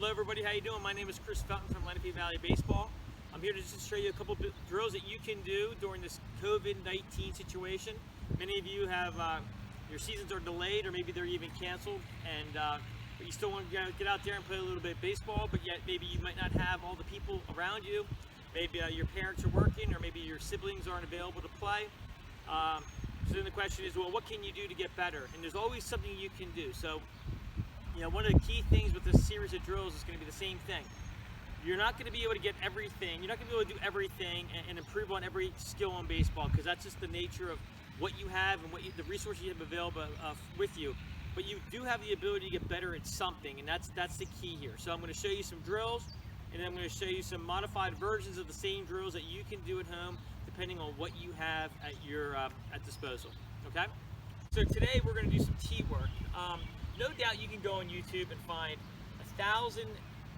Hello everybody, how you doing? My name is Chris Felton from Lenape Valley Baseball. I'm here to just show you a couple drills that you can do during this COVID-19 situation. Many of you have, your seasons are delayed or maybe they're even canceled, and but you still want to get out there and play a little bit of baseball, but yet maybe you might not have all the people around you. Maybe your parents are working, or maybe your siblings aren't available to play. So then the question is, well, what can you do to get better? And there's always something you can do. So, you know, one of the key things with this series of drills is going to be the same thing. You're not going to be able to get everything. You're not going to be able to do everything and improve on every skill in baseball, because that's just the nature of what you have and the resources you have available with you. But you do have the ability to get better at something, and that's the key here. So I'm going to show you some drills, and then I'm going to show you some modified versions of the same drills that you can do at home, depending on what you have at your at disposal. Okay. So today we're going to do some tee work. No doubt you can go on YouTube and find 1,000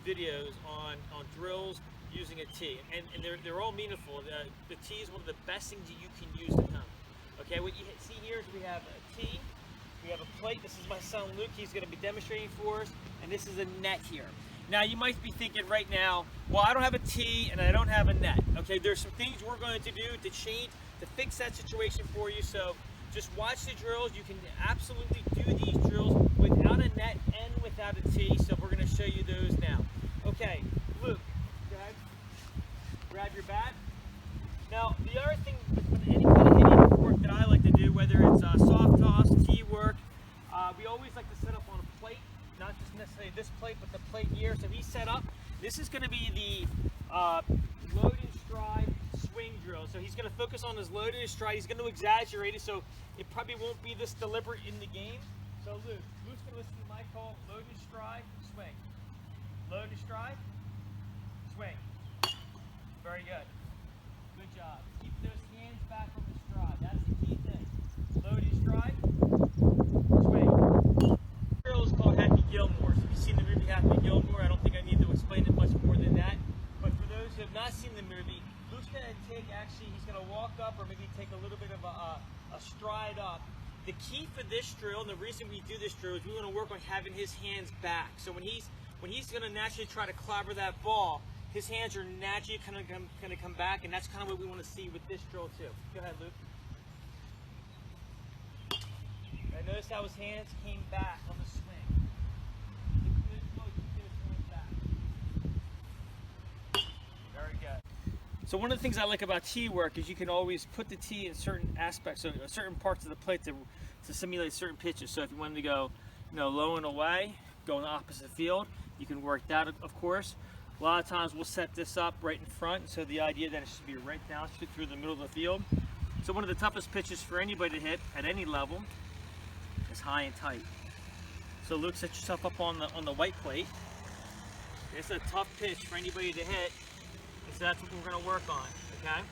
videos on drills using a tee, and they're all meaningful. The tee is one of the best things that you can use at home. Okay, what you see here is we have a tee, we have a plate. This is my son Luke. He's going to be demonstrating for us, and this is a net here. Now you might be thinking right now, well, I don't have a tee and I don't have a net. Okay, there's some things we're going to do to change, to fix that situation for you. So just watch the drills. You can absolutely do these drills without a net and without a tee. So we're going to show you those now. Okay, Luke, go ahead. Grab your bat. Now the other thing with any kind of hitting work that I like to do, whether it's soft toss, tee work, we always like to set up on a plate. Not just necessarily this plate, but the plate here. So he's set up. This is going to be the load and stride swing drill. So he's going to focus on his load and his stride. He's going to exaggerate it, so it probably won't be this deliberate in the game. So Luke's going to listen to my call: load and stride, swing. Load and stride, swing. Very good. Good job. Keep those hands back on the stride. That's the key thing. Load and stride, swing. Is called Happy Gilmore. So if you've seen the movie Happy Gilmore, I don't think I need to explain it much more than that. But for those who have not seen the movie, Luke's going to he's going to walk up, or maybe take a little bit of a stride up. The key for this drill, and the reason we do this drill, is we want to work on having his hands back. So when he's going to naturally try to clobber that ball, his hands are naturally kind of come back, and that's kind of what we want to see with this drill too. Go ahead, Luke. Right, notice how his hands came back on the swing. Very good. So one of the things I like about tee work is you can always put the tee in certain aspects, so certain parts of the plate to simulate certain pitches. So if you wanted to go, low and away, go in the opposite field, you can work that, of course. A lot of times we'll set this up right in front, so the idea that it should be right down through the middle of the field. So one of the toughest pitches for anybody to hit at any level is high and tight. So Luke, set yourself up on the white plate. It's a tough pitch for anybody to hit, and so that's what we're going to work on. Okay.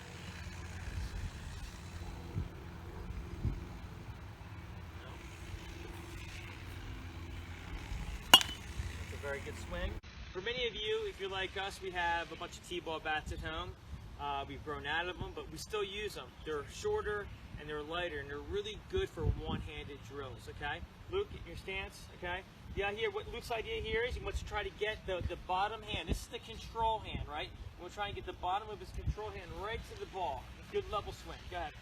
That's a very good swing. For many of you, if you're like us, we have a bunch of T-ball bats at home. We've grown out of them, but we still use them. They're shorter and they're lighter, and they're really good for one-handed drills. Okay, Luke, your stance. Okay. Yeah, here, what Luke's idea here is he wants to try to get the bottom hand. This is the control hand, right? We'll try and get the bottom of his control hand right to the ball. Good level swing. Go ahead.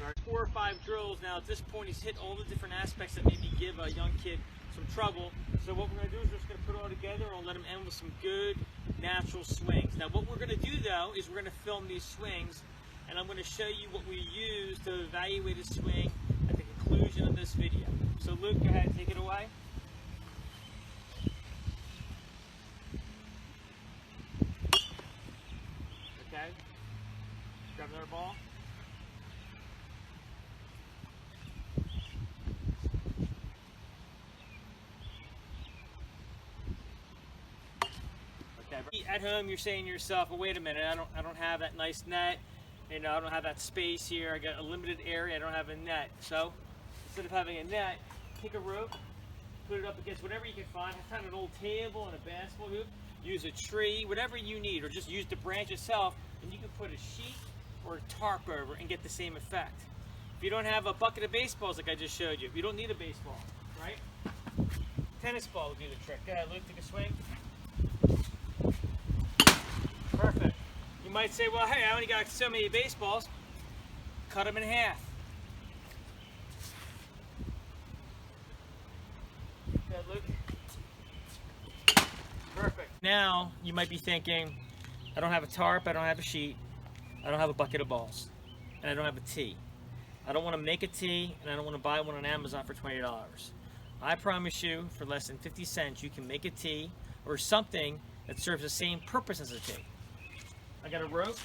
Right. 4 or 5 drills now. At this point, he's hit all the different aspects that maybe give a young kid some trouble. So what we're going to do is we're just going to put it all together and let him end with some good natural swings. Now what we're going to do though is we're going to film these swings, and I'm going to show you what we use to evaluate his swing at the conclusion of this video. So Luke, go ahead and take it away. Okay. Grab another ball. At home, you're saying to yourself, well, wait a minute, I don't have that nice net, I don't have that space here, I got a limited area, I don't have a net. So instead of having a net, take a rope, put it up against whatever you can find, find an old table and a basketball hoop, use a tree, whatever you need, or just use the branch itself, and you can put a sheet or a tarp over and get the same effect. If you don't have a bucket of baseballs like I just showed you, you don't need a baseball, right? tennis ball will do the trick. Go ahead, Luke, take a swing. Perfect. You might say, well, hey, I only got so many baseballs. Cut them in half. Go ahead, Luke. Perfect. Now, you might be thinking, I don't have a tarp, I don't have a sheet, I don't have a bucket of balls, and I don't have a tee. I don't want to make a tee, and I don't want to buy one on Amazon for $20. I promise you, for less than 50 cents, you can make a tee or something that serves the same purpose as a tee. I got a rope,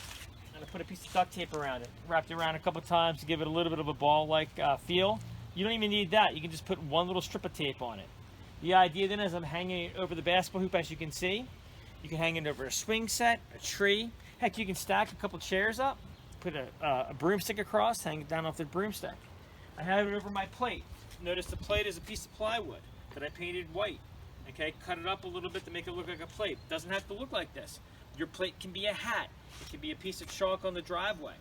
and I put a piece of duct tape around it. Wrapped it around a couple times to give it a little bit of a ball-like feel. You don't even need that. You can just put one little strip of tape on it. The idea then is I'm hanging it over the basketball hoop, as you can see. You can hang it over a swing set, a tree. Heck, you can stack a couple chairs up, put a broomstick across, hang it down off the broomstick. I have it over my plate. Notice the plate is a piece of plywood that I painted white. Okay, cut it up a little bit to make it look like a plate. Doesn't have to look like this. Your plate can be a hat. It can be a piece of chalk on the driveway.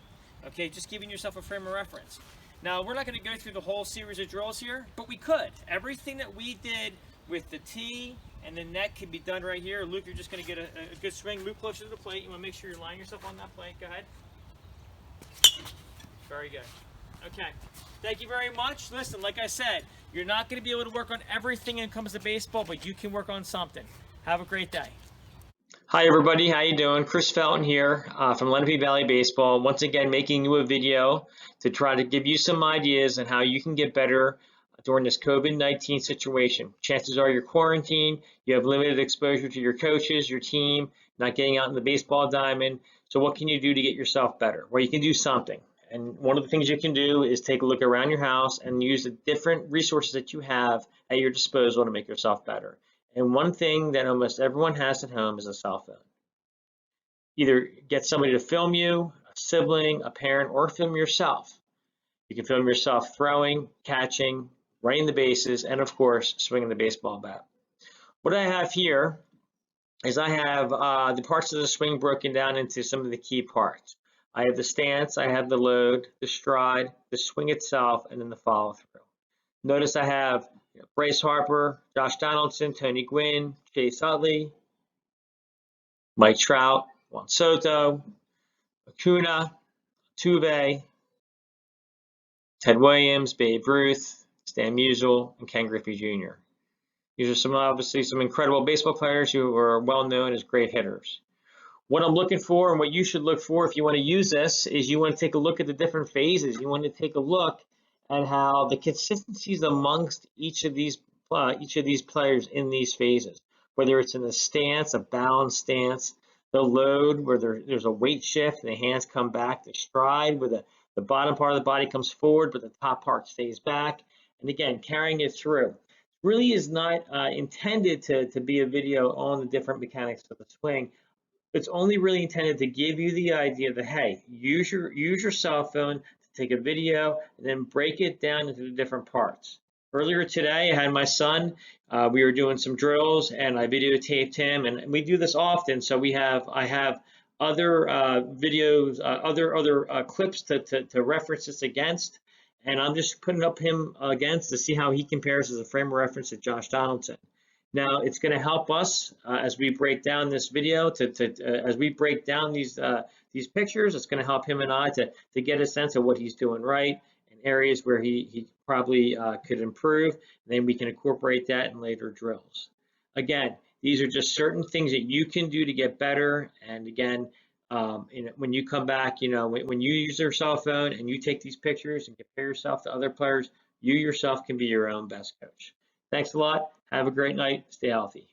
Okay, just giving yourself a frame of reference. Now, we're not going to go through the whole series of drills here, but we could. Everything that we did with the tee and the net can be done right here. Luke, you're just going to get a good swing. Move closer to the plate. You want to make sure you're lining yourself on that plate. Go ahead. Very good. Okay. Thank you very much. Listen, like I said, you're not going to be able to work on everything when it comes to baseball, but you can work on something. Have a great day. Hi everybody, how you doing? Chris Felton here from Lenape Valley Baseball. Once again, making you a video to try to give you some ideas on how you can get better during this COVID-19 situation. Chances are you're quarantined, you have limited exposure to your coaches, your team, not getting out in the baseball diamond. So what can you do to get yourself better? Well, you can do something. And one of the things you can do is take a look around your house and use the different resources that you have at your disposal to make yourself better. And one thing that almost everyone has at home is a cell phone. Either get somebody to film you, a sibling, a parent, or film yourself. You can film yourself throwing, catching, running the bases, and of course, swinging the baseball bat. What I have here is I have the parts of the swing broken down into some of the key parts. I have the stance, I have the load, the stride, the swing itself, and then the follow through. Notice I have Bryce Harper, Josh Donaldson, Tony Gwynn, Chase Utley, Mike Trout, Juan Soto, Acuna, Altuve, Ted Williams, Babe Ruth, Stan Musial, and Ken Griffey Jr. These are obviously some incredible baseball players who are well known as great hitters. What I'm looking for and what you should look for if you want to use this is you want to take a look at the different phases. You want to take a look at how the consistencies amongst each of these players in these phases, whether it's in the stance, a balanced stance, the load where there's a weight shift and the hands come back, the stride where the bottom part of the body comes forward but the top part stays back, and again, carrying it through. Really is not intended to be a video on the different mechanics of the swing. It's only really intended to give you the idea that, hey, use your cell phone to take a video and then break it down into the different parts. Earlier today, I had my son, we were doing some drills and I videotaped him, and we do this often. So I have other videos, other clips to reference this against, and I'm just putting up him against to see how he compares as a frame of reference to Josh Donaldson. Now, it's going to help us as we break down this video, as we break down these pictures. It's going to help him and I to get a sense of what he's doing right and areas where he probably could improve. And then we can incorporate that in later drills. Again, these are just certain things that you can do to get better. And again, when you come back, when you use your cell phone and you take these pictures and compare yourself to other players, you yourself can be your own best coach. Thanks a lot. Have a great night. Stay healthy.